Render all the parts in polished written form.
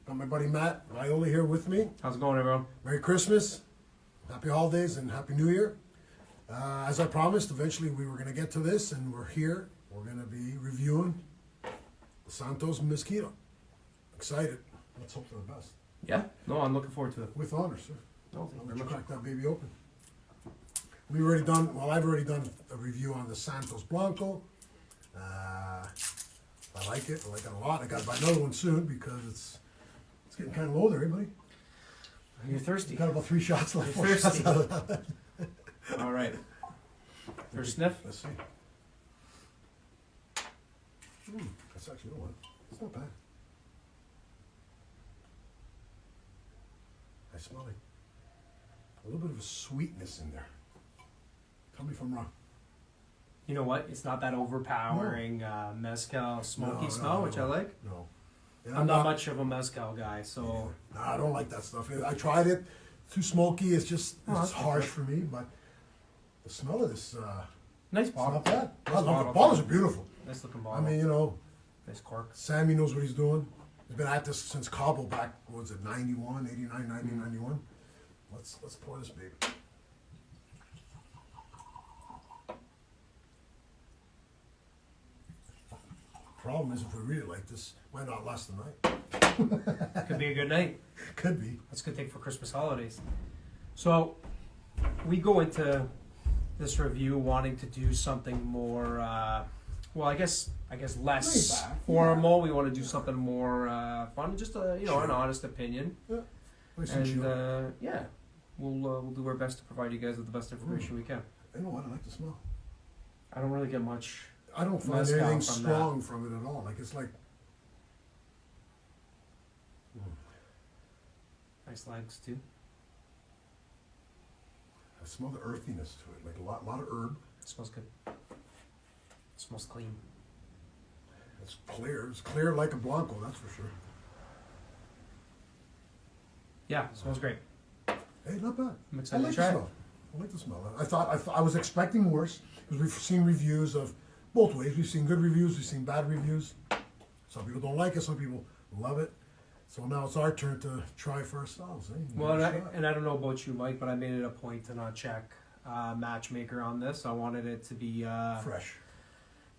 Got my buddy Matt Viola here with me. How's it going, everyone? Merry Christmas, Happy Holidays, and Happy New Year. As I promised, eventually we were going to get to this, and we're here. We're going to be reviewing the Santo Mezquila. Excited. Let's hope for the best. Yeah, no, I'm looking forward to it. With honor, sir. No, thank you I'll very let you much. crack that baby open. We've already done, well, I've already done a review on the Santos Blanco. I like it. I like it a lot. I got to buy another one soon because it's getting kind of low there, buddy. You're thirsty. Got about 3 shots left. You're 4 shots thirsty. out of that. All right. First sniff. Let's see. That's actually, you know what? It's not bad. I smell like a little bit of a sweetness in there. Tell me if I'm wrong. You know what? It's not that overpowering mezcal smoky smell, which I like. No. And I'm not much of a mezcal guy, so No, I don't like that stuff. I tried it. Too smoky. It's just it's harsh for me. But the smell of this, nice it's bottle. not bad. Nice I love bottle, the bottles too. are beautiful. Nice looking I bottle. mean, you know, Nice cork. Sammy knows what he's doing. He's been at this since Cabo back, what was it, 91, 89, 90, 91. Let's pour this baby. Problem is, if we really like this, might not last the night. Could be a good night. Could be. That's a good thing for Christmas holidays. So we go into this review wanting to do something more, well, I guess less Laid back, formal. We want to do something more fun, just an Sure. honest opinion. Yeah. Nice and And chill. yeah, we'll do our best to provide you guys with the best information we can. You know what? I like the smell. I don't really get much. I don't find Mezcal anything from strong from it at all. Like it's like Nice legs too. I smell the earthiness to it, like a lot of herb. It smells good. It smells clean. It's clear. It's clear like a Blanco, that's for sure. Yeah, it smells great. Hey, not bad. I'm I excited like to the try it. smell. I like the smell. I was expecting worse because we've seen reviews of both ways. We've seen good reviews. We've seen bad reviews. Some people don't like it. Some people love it. So now it's our turn to try for ourselves. Eh? Well, Give it a shot. and I don't know about you, Mike, but I made it a point to not check Matchmaker on this. I wanted it to be Fresh.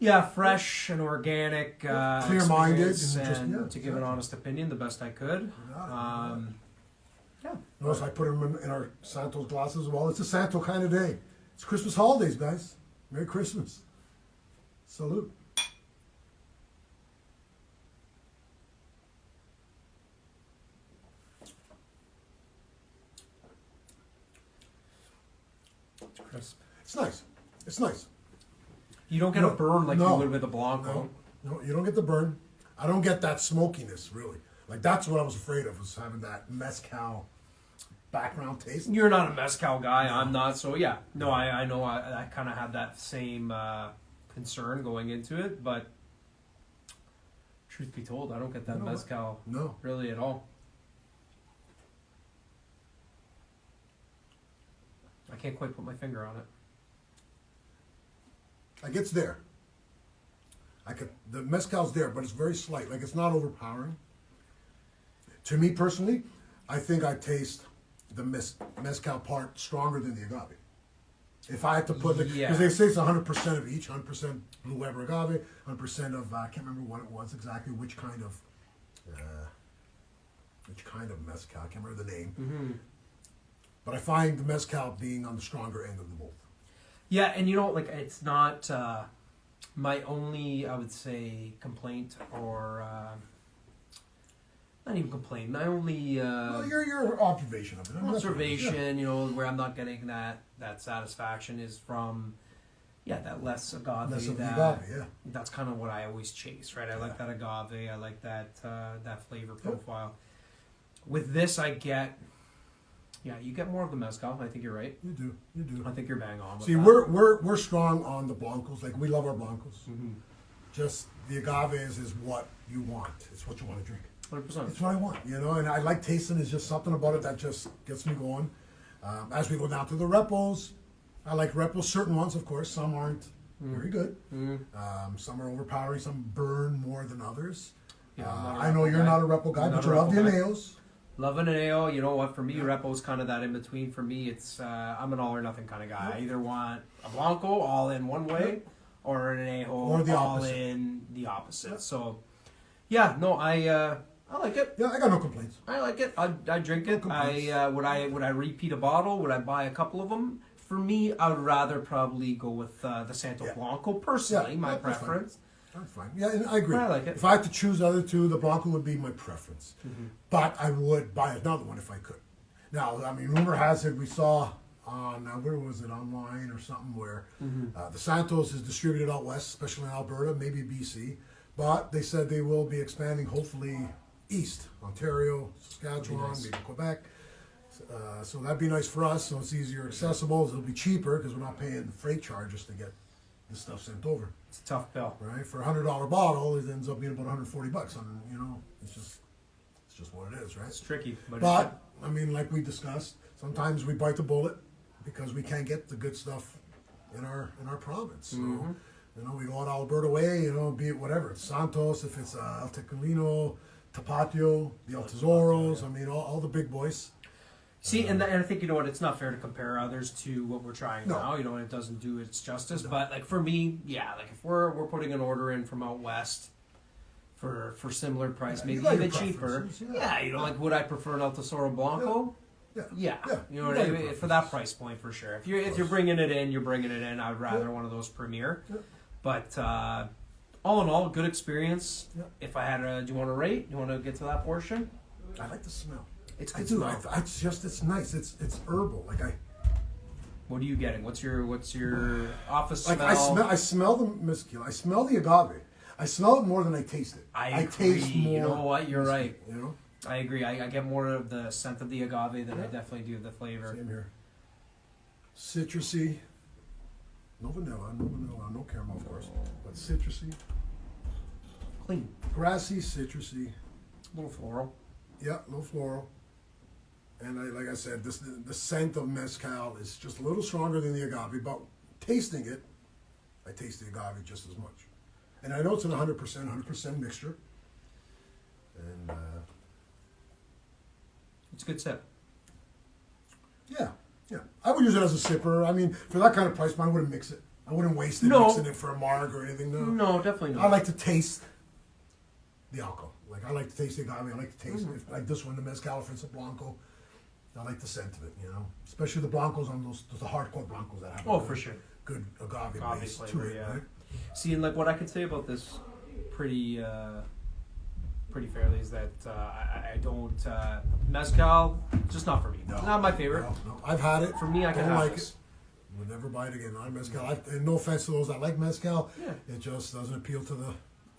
yeah, fresh and organic, Clear-minded experience, and just- and yeah, to give an exactly. honest opinion the best I could. Yeah, Notice I put them in our Santos glasses as well. It's a Santo kind of day. It's Christmas holidays, guys. Merry Christmas. Salute. it's crisp. It's nice. It's nice. You don't get No, a burn like no, you would with a Blanco. No, you don't get the burn. I don't get that smokiness, really. Like, that's what I was afraid of, was having that mezcal background taste. You're not a mezcal guy. I'm not. So yeah, no, I know. I kind of had that same concern going into it, but truth be told, I don't get that You know what? mezcal No. really at all. I can't quite put my finger on it. Like, it's there. The mezcal's there, but it's very slight. Like, it's not overpowering. To me, personally, I think I taste the mezcal part stronger than the agave. If I had to put Yeah. because they say it's 100% of each, 100% Blue Weber agave, 100% of I can't remember what it was exactly, which kind of mezcal. I can't remember the name. Mm-hmm. But I find the mezcal being on the stronger end of the both. Yeah, and you know, like it's not my only, I would say, complaint or not even complaint. My only Well, your observation of it. I mean, that's what it is, yeah. observation, you know, where I'm not getting that satisfaction is from, that less agave. Less of the that, agave, yeah. That's kind of what I always chase, right? I like that agave. I like that flavor profile. With this, I get, you get more of the mezcal. I think you're right. You do. I think you're bang on with See, that. we're strong on the Blancos. Like, we love our Blancos. Mm-hmm. Just the agave is what you want. It's what you want to drink. 100%. It's what I want, and I like tasting. There's just something about it that just gets me going. As we go down to the repos, I like repos, certain ones, of course. Some aren't very good. Some are overpowering, some burn more than others. You know, I'm not a I know Repo you're guy. not a Repo guy, I'm but not you a love the Repo guy. Aneos. Loving an ale, you know what? For me, Repo's kind of that in between. For me, it's I'm an all or nothing kind of guy. I either want a Blanco all in one way, or an Anejo Or the all opposite. in the opposite. So, yeah, no, I like it. Yeah, I got no complaints. I like it. I drink it. Would I repeat a bottle? Would I buy a couple of them? For me, I would rather probably go with the Santo Blanco. Personally, my that's fine. preference. That's fine. Yeah, and I agree. I like it. If I had to choose the other two, the Blanco would be my preference. But I would buy another one if I could. Now, I mean, rumor has it we saw on, where was it, online or something, where the Santos is distributed out west, especially in Alberta, maybe BC. But they said they will be expanding, hopefully, east, Ontario, Saskatchewan, Nice. maybe Quebec. So that'd be nice for us. So it's easier accessible. It'll be cheaper because we're not paying freight charges to get the stuff sent over. It's a tough bill. Right, for $100 bottle, it ends up being about $140. And you know, it's just what it is, right? It's tricky, but I mean, like we discussed, sometimes we bite the bullet because we can't get the good stuff in our province. So, you know, we go out Alberta way, you know, be it whatever, it's Santos, if it's El Tequilino, Tapatio, the El Tesoros, I mean, all the big boys. see, and I think, you know what, it's not fair to compare others to what we're trying No. now. You know, and it doesn't do its justice. But like for me, yeah, like if we're putting an order in from out west for similar price, Yeah, maybe you got your even cheaper. preferences, Yeah, you know, like would I prefer an El Tesoro Blanco? Yeah. Yeah, Yeah, you know you what I got your mean. For that preferences. price point, for sure. If you're bringing it in, you're bringing it in. I'd rather one of those Premier. Yeah. But all in all, good experience. Yeah. If I had a, do you want to rate? You want to get to that portion? I like the smell. It's I good do. smell. It's nice. It's herbal. Like What are you getting? What's your office smell? I smell the mezquila. I smell the agave. I smell it more than I taste it. I taste agree. more. You know what? You're mezquila, right. You know. I agree. I get more of the scent of the agave than I definitely do the flavor. Same here. Citrusy. No vanilla. No caramel, of course. But citrusy. Clean. Grassy, citrusy. A little floral. Yeah, low floral. And like I said, the scent of mezcal is just a little stronger than the agave, but tasting it, I taste the agave just as much. And I know it's an 100% mixture. And It's a good sip. yeah. I would use it as a sipper. I mean, for that kind of price, I wouldn't mix it. I wouldn't waste it No. mixing it for a marg or anything. No. No, definitely not. I like to taste the alcohol. Like I like to taste the agave. I like to taste it. Like this one, the mezcal, for instance, Blanco. I like the scent of it, you know, especially the Blancos on the hardcore Blancos that have a for sure. good agave Agave base to flavor, it, yeah. right? See, and like what I could say about this pretty fairly is that I don't mezcal, just not for me. No. Not my favorite. No. I've had it. For me, I can don't have like this. it. Would never buy it again. Not mezcal. And no offense to those that like mezcal, Yeah. it just doesn't appeal to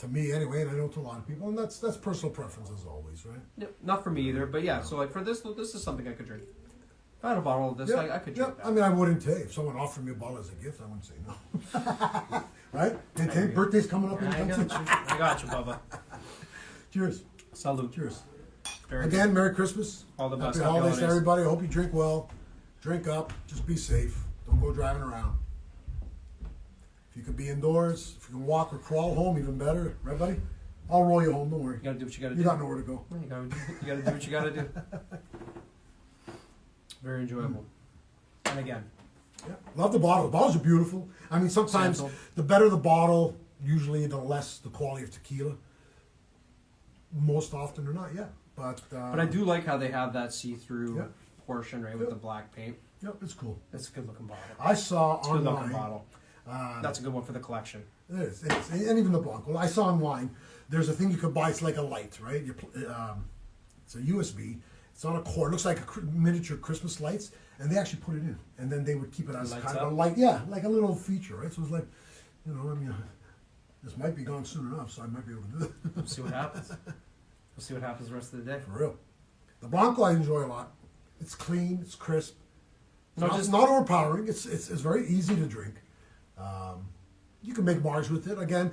me anyway, and I know to a lot of people, and that's personal preference as always, right? Yep, not for me either. But yeah, so like for this is something I could drink. If I had a bottle of this, I could drink that. I mean, I wouldn't take if someone offered me a bottle as a gift, I wouldn't say no. Right? And birthday's coming up I anytime got soon. you. I got you, Bubba. Cheers. Salute. Cheers. Very Again, Merry Christmas. All the best. Happy Happy holidays to holidays. everybody. I hope you drink well. Drink up. Just be safe. Don't go driving around. If you could be indoors, if you can walk or crawl home, even better. Right, buddy? I'll roll you home. Don't worry. You gotta do what you gotta You do. got nowhere to go. You gotta do what you gotta do. Very enjoyable. And again, Yeah. Love the bottle. The bottles are beautiful. I mean, sometimes Sample. the better the bottle, usually the less the quality of tequila. Most often or not, yeah. But I do like how they have that see-through Yeah. portion, right, with Yeah. the black paint. Yep, it's cool. It's a good-looking bottle. I saw It's a good-looking online. bottle. That's a good one for the collection. It is, and even the Blanco. I saw online. There's a thing you could buy. It's like a light, right? It's a USB. It's on a cord. Looks like miniature Christmas lights, and they actually put it in, and then they would keep it as Lights kind of up? a light. Yeah, like a little feature, right? So it's like, you know, I mean, this might be gone soon enough, so I might be able to do it. We'll see what happens. We'll see what happens the rest of the day. For real. The Blanco I enjoy a lot. It's clean. It's crisp. It's No, not, just- it's not overpowering. It's very easy to drink. You can make margs with it. Again,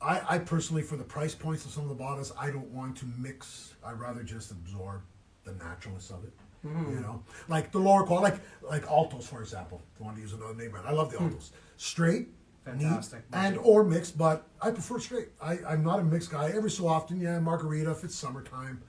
I personally, for the price points of some of the bottles, I don't want to mix. I'd rather just absorb the naturalness of it. You know, like the lower quality, like Altos, for example. If you want to use another name, I love the Altos. Straight, Fantastic. and or mixed, but I prefer straight. I'm not a mixed guy. Every so often, yeah, margarita if it's summertime,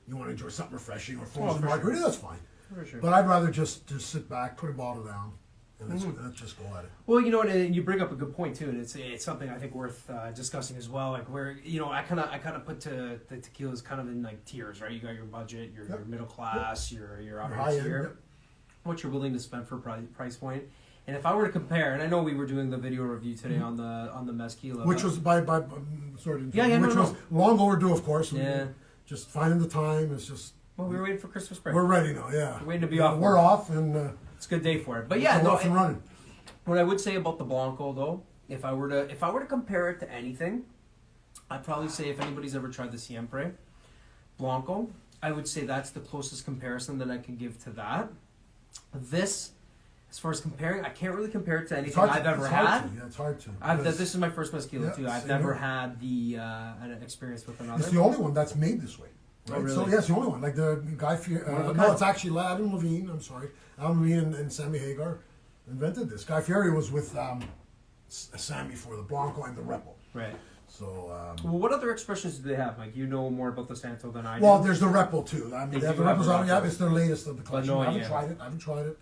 you want to enjoy something refreshing or frozen for margarita, sure. that's fine. For sure. But I'd rather just sit back, put a bottle down, and let's just go at it. Well, you know, and you bring up a good point too, and it's something I think worth discussing as well. Like where I kind of put the tequilas kind of in like tiers, right? You got your budget, your middle class, your upper high end, tier, what you're willing to spend for price point. And if I were to compare, and I know we were doing the video review today on the Mezquila, Which was by sorry, Yeah, which no, was long overdue, of course. Yeah. Just finding the time. It's just well, we were waiting for Christmas break. we're ready now. Yeah, We're waiting to be off We're work. off, and It's a good day for it. But yeah, we're no, off and running. what I would say about the Blanco though, if I were to compare it to anything, I'd probably say if anybody's ever tried the Siempre Blanco, I would say that's the closest comparison that I can give to that. This, as far as comparing, I can't really compare it to anything I've ever had. Yeah, it's hard to. This is my first Mezquila Yeah, too. I've same never here. had an experience with another. It's the only one that's made this way. Oh, Right? really? So yeah, it's the only one. Like the guy, One of a no, kind. it's actually Adam Levine. I'm sorry, Adam Levine and Sammy Hagar invented this. Guy Fieri was with Sammy for the Blanco and the Rebel. Right. So Well, what other expressions do they have? Like you know more about the Santo than I do. well, there's the Rebel too. I mean, They they have do the have Rebels a out. Yeah, Rebel. it's their latest of the collection. no I haven't idea. tried it. I haven't tried it.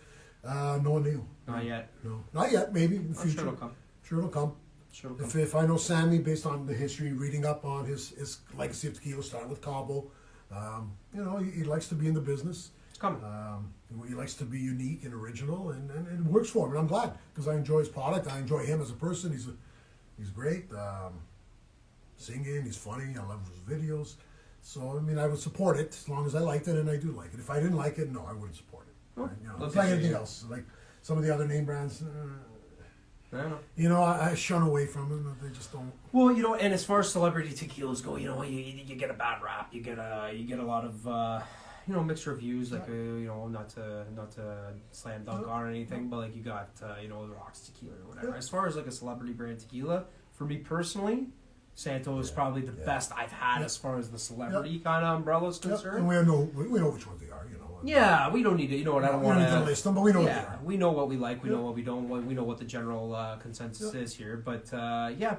No Neil. Not yet. No, not yet. Maybe in the I'm future. sure it'll come. Sure it'll come. Sure it'll come. If I know Sammy, based on the history, reading up on his legacy of tequila, starting with Cabo, you know, he likes to be in the business. It's coming. He likes to be unique and original, and it works for him. And I'm glad because I enjoy his product. I enjoy him as a person. He's great. Singing, he's funny. I love his videos. So I mean, I would support it as long as I liked it, and I do like it. If I didn't like it, no, I wouldn't support it. Oh, Right? You know, love it's to like see anything it. else. Like some of the other name brands. I don't know. You know, I shun away from them. They just don't. Well, you know, and as far as celebrity tequilas go, you know, you get a bad rap. You get a lot of you know, mixed reviews. Like you know, not to slam dunk on anything, but like you got you know, the Rocks tequila or whatever. Yeah. As far as like a celebrity brand tequila, for me personally, Santo is probably the best I've had as far as the celebrity kind of umbrella is Yeah, concerned. and we know which ones they are. You know. Yeah, we don't need to. You know what? I don't we want don't need to list them, but we know what they Yeah, are. we know what we like. We Yeah. know what we don't. We know what the general consensus is here. But yeah,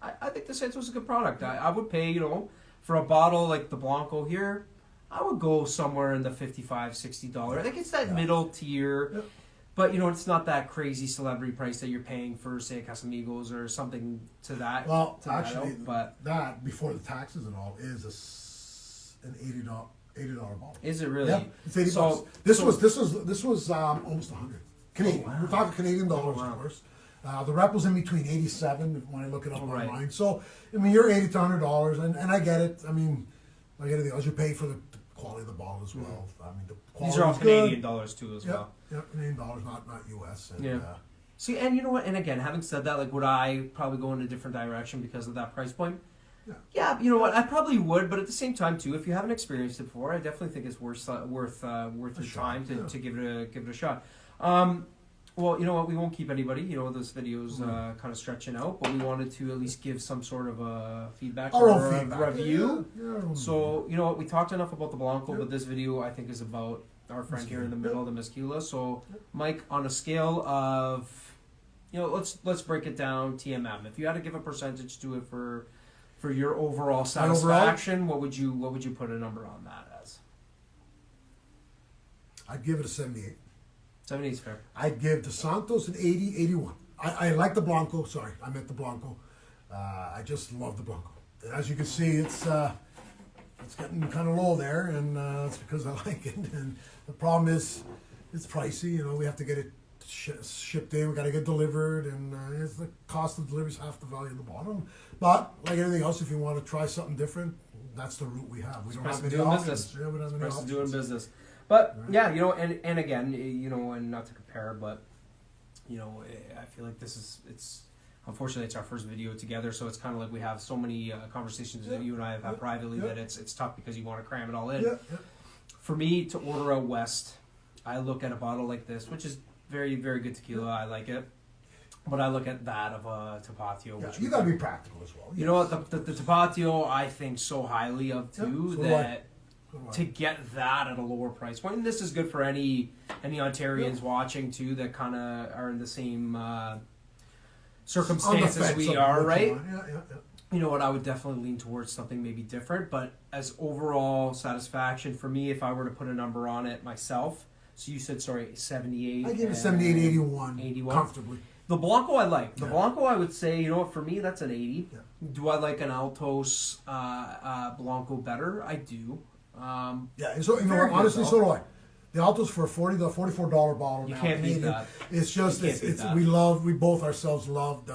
I think the Santo's a good product. I would pay, you know, for a bottle like the Blanco here, I would go somewhere in the $55, $60. I think it's that middle tier. Yeah. But you know, it's not that crazy celebrity price that you're paying for, say, a Casamigos or something to that. Well, to that actually, ilk, but that before the taxes and all is an $80 bottle. is it really? Yeah, it's 80 So- bucks. This so- was almost 100 Canadian. Oh, wow. We're talking Canadian dollars, wow. of course. The rep was in between 87 when I look it up Right. online. So I mean, you're $80 to $100, and I get it. I mean, like anything else, you pay for the quality of the bottle as well. I mean, the quality These are all is Canadian good. dollars too, as Yeah, well. yeah, Canadian dollars, not US. And, Yeah. See, and you know what? And again, having said that, like, would I probably go in a different direction because of that price point? Yeah. Yeah, you know what? I probably would, but at the same time, too, if you haven't experienced it before, I definitely think it's worth your shot, time yeah. to give it a shot. Well, you know what? We won't keep anybody. You know, this video's kind of stretching out, but we wanted to at least give some sort of a feedback Our or own a feedback. review. Yeah, our own So, you know what, we talked enough about the Blanco, Yep. but this video I think is about our friend here in the Mezquila. middle, the Mezquila. So, Mike, on a scale of, you know, let's break it down TMM. If you had to give a percentage to it for your overall satisfaction, what would you put a number on that as? I'd give it a 78. 70 is fair. I'd give the Santos an 80, 81. I like the Blanco. Sorry, I meant the Blanco. I just love the Blanco. As you can see, it's getting kind of low there, and it's because I like it. And the problem is, it's pricey. You know, we have to get it shipped in. We got to get delivered, and it's the cost of delivery is half the value of the bottle. But like anything else, if you want to try something different, that's the route we have. We don't Price have of any doing options. business. Yeah, we don't have any Price of doing options. business. But yeah, you know, and again, you know, and not to compare, but you know, I feel like it's unfortunately it's our first video together, so it's kind of like we have so many conversations that you and I have had privately that it's tough because you want to cram it all in. Yeah, yeah. For me to order out west, I look at a bottle like this, which is very, very good tequila. I like it, but I look at that of a Tapatio. Yeah, Which you got to be practical as well. you know what, the Tapatio I think so highly of too, so do I. that to get that at a lower price point, and this is good for any Ontarians watching too that kind of are in the same circumstances fence we of are, what you right? want. Yeah. You know what? I would definitely lean towards something maybe different, but as overall satisfaction for me, if I were to put a number on it myself, so you said 78. I give it 78, 81, 81 comfortably. The Blanco I like. The Yeah. Blanco I would say, you know what? For me, that's an 80. Yeah. Do I like an Altos Blanco better? I do. Yeah, and so you know Very what? Honestly, good, so do I. The Altos for the $44 bottle. You now, can't beat Canadian. that. It's just You can't beat it's that. we both ourselves love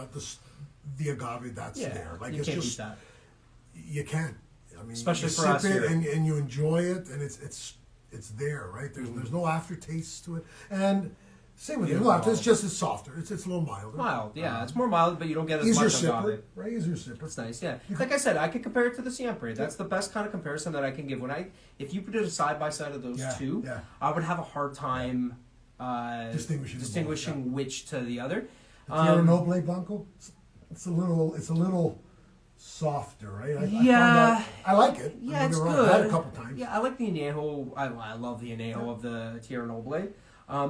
the agave that's Yeah, there. Like you it's can't just beat that. you can't. I mean, Especially you for sip us it here. and you enjoy it, and it's there, right? There's no aftertaste to it, and same with the Beautiful after. It's bottle. just it's softer. It's a little milder. Mild, yeah. It's more mild, but you don't get as Easier much sipper, agave. right? Easier sipper. That's nice, yeah. Like I said, I could compare it to the Siempre. That's the best kind of comparison that I can give. If you put it side by side of those two, yeah. I would have a hard time Distinguishing which to the other. The Tierra Noble Blanco, it's a little softer, right? I find that- I like it. Yeah, Don't it's get me wrong, good. I've had it a couple times. Yeah, I like the Añejo. I love the Añejo of the Tierra Noble.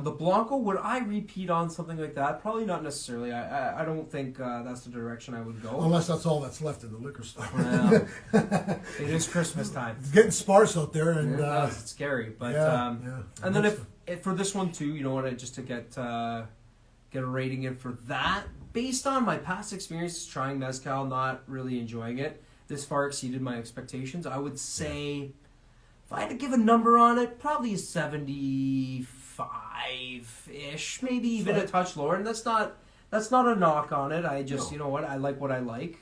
The Blanco, would I repeat on something like that? Probably not necessarily. I don't think that's the direction I would go. Unless that's all that's left in the liquor store. Well, it is Christmas time. It's getting sparse out there, and It's scary, but yeah. and then if for this one too, you know what? Just to get a rating in for that, based on my past experiences trying mezcal, not really enjoying it, this far exceeded my expectations. I would say, if I had to give a number on it, probably a 75-ish, maybe even a touch lower. And that's not a knock on it. I just, No. you know what? I like what I like.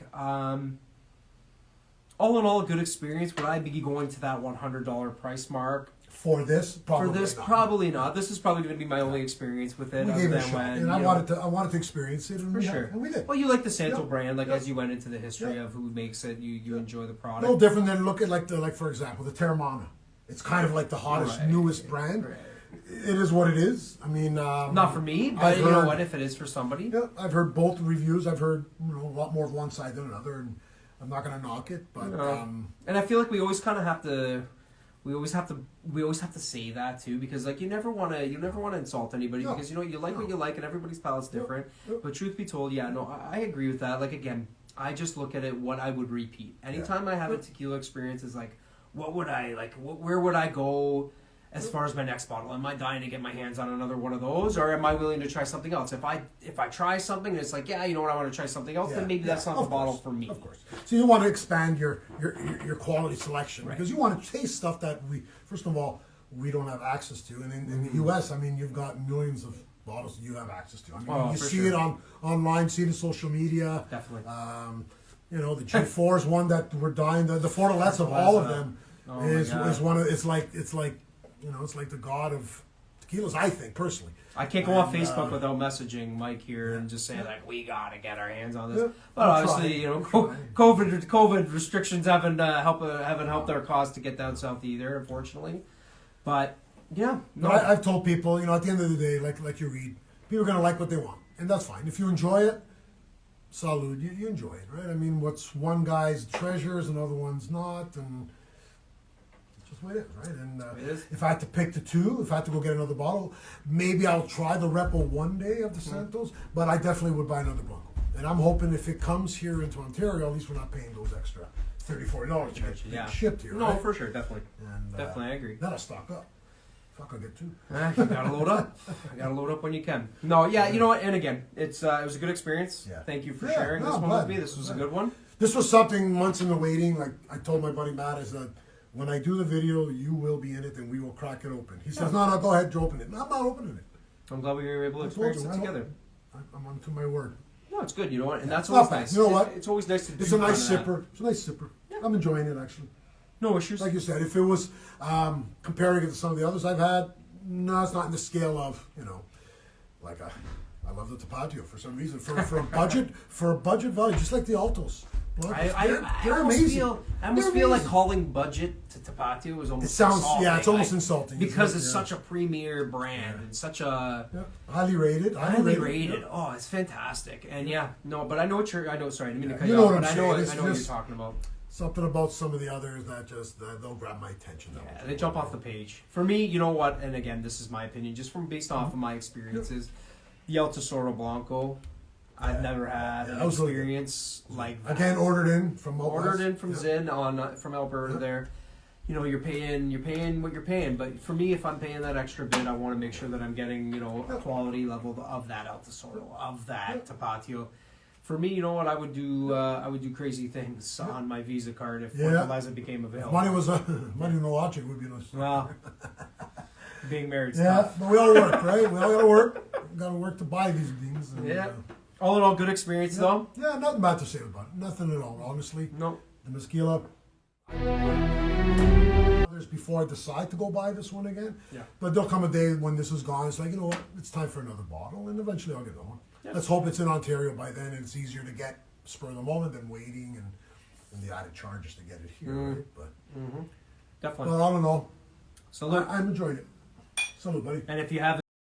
All in all, a good experience. Would I be going to that $100 price mark? for this, probably not. Probably not. This is probably going to be my only experience with it. We other gave it a than shot, when, and I you know, wanted to experience it, and for we sure. have, and we did. Well, you like the Santo Yeah. brand, like Yeah. as you went into the history Yeah. of who makes it, you enjoy the product. No different than look at like for example the Terramana. It's kind of like the hottest, Right. newest brand. Right. It is what it is. I mean, Not for me, but I've you know heard- what? If it is for somebody, Yeah, I've heard both reviews. I've heard a lot more of one side than another, and I'm not going to knock it. But and I feel like we always kind of have to. We always have to say that too, because like you never want to insult anybody, No. because you know you like what you like and everybody's palate's different. Yep. But truth be told, yeah, no, I agree with that. Like again, I just look at it what I would repeat. Anytime I have a tequila experience, is like, what would I like? Where would I go as far as my next bottle? Am I dying to get my hands on another one of those, or am I willing to try something else? If I try something and it's like, yeah, you know what, I want to try something else, then maybe that's not the of bottle course, for me. Of course. So you want to expand your quality selection, Right. because you want to taste stuff that first of all, we don't have access to. And in the U.S., I mean, you've got millions of bottles that you have access to. I mean, you for see sure. it online, see it in social media. Definitely. You know, the G4 is one that we're dying. The Fortaleza of all of them Oh my is God. one of. It's like you know, it's like the god of tequilas. I think personally. I can't go on And, Facebook without messaging Mike here and just saying like, we gotta get our hands on this. Yeah, But we'll obviously, try. you know, We'll try. COVID restrictions haven't helped our cause to get down south either, unfortunately. But yeah, no, But I've told people, you know, at the end of the day, like you read, people are going to like what they want, and that's fine. If you enjoy it, salud, you enjoy it, right? I mean, what's one guy's treasures, another one's not, and it's just the way it is, right? And It is. if I had to pick the two, if I had to go get another bottle, maybe I'll try the Repo one day of the Mm-hmm. Santos, but I definitely would buy another Blanco. And I'm hoping if it comes here into Ontario, at least we're not paying those extra $30, $40 to get Yeah. shipped here, no, right? for sure, definitely, And, definitely, I agree. Then I'll stock up. Fuck, I'll get two. You gotta load up. You gotta load up when you can. No, yeah, you know what? And again, it was a good experience. Yeah. Thank you for Yeah, sharing no, this I'm one glad. with me. This was a I'm good one. This was something months in the waiting. Like I told my buddy Matt, I said, when I do the video, you will be in it, and we will crack it open. He says, no, go ahead, open it. No, I'm not opening it. I'm glad we were able to I told experience you, it I together. I'm on to my word. No, it's good. You know what? And that's Not always bad. nice. You know what? It's always nice to do. It's a nice kind of that. sipper. It's a nice sipper. I'm enjoying it, actually. No issues. Like you said, if it was comparing it to some of the others I've had, no, it's not in the scale of, you know, like I love the Tapatio for some reason. For a budget value, just like the Altos. I They're almost amazing. feel I almost They're feel like amazing. calling budget to Tapatio is almost It sounds, insulting, yeah, it's almost like, insulting. because isn't it? it's such a premier brand and such a Yeah. Highly rated. highly rated. Yeah. Oh, it's fantastic. And yeah, no, but I know what you're. I know. Sorry, I didn't mean to cut You you know off. what But I'm I know. saying. It's I know what you're just- talking about. Something about some of the others that just they'll grab my attention. Yeah, they jump off the page. For me, you know what? And again, this is my opinion, just from based off of my experiences. The El Tesoro Blanco, I've never had Yeah, an that was really good. experience like that. Again, ordered in from out Ordered west. in from Yeah. Zin on from Alberta Yeah. there. You know, you're paying what you're paying. But for me, if I'm paying that extra bit, I want to make sure that I'm getting, you know, a quality level of that El Tesoro, of that Tapatio. For me, you know what I would do? I would do crazy things on my Visa card if Yeah. Eliza became available. Money was money no object would be no. Well, being married. Yeah, but we all work, right? We all gotta work. We gotta work to buy these beans. And, Yeah. All in all, good experience though. Yeah, nothing bad to say about it. Nothing at all, honestly. No. The Mezquila. Others before I decide to go buy this one again. Yeah. But there'll come a day when this is gone. It's like, you know what? It's time for another bottle, and eventually I'll get that one. Yeah. Let's hope it's in Ontario by then, and it's easier to get spur of the moment than waiting and the added charges to get it here. Right? But Definitely. I don't know. So look, I'm enjoying it. Salute, buddy. and if you have